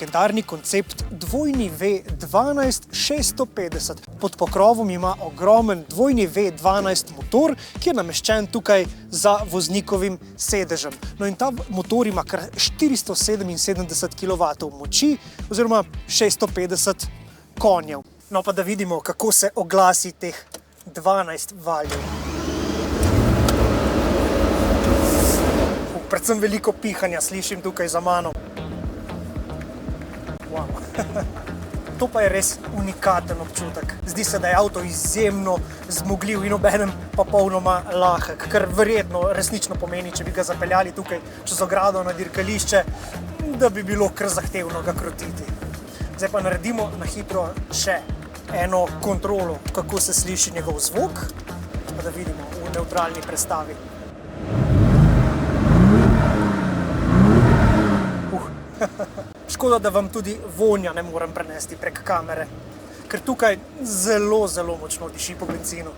legendarni koncept dvojni V12 650. Pod pokrovom ima ogromen dvojni V12 motor, ki je nameščen tukaj za voznikovim sedežem. No in ta motor ima kar 477 kW moči oziroma 650 konjev. No pa da vidimo, kako se oglasi teh 12 valjev. Predvsem veliko pihanja slišim tukaj za mano. Wow. To pa je res unikaten občutek. Zdi se, da je avto izjemno zmogljiv in obenem pa popolnoma lahek, kar verjetno resnično pomeni, če bi ga zapeljali tukaj čez ogrado na dirkališče, da bi bilo kar zahtevno ga krotiti. Zdaj pa naredimo na hitro še eno kontrolo, kako se sliši njegov zvok, pa da vidimo v nevtralni prestavi. Škoda, da vam tudi vonja ne morem prenesti prek kamere, ker tukaj zelo močno diši po benzinu.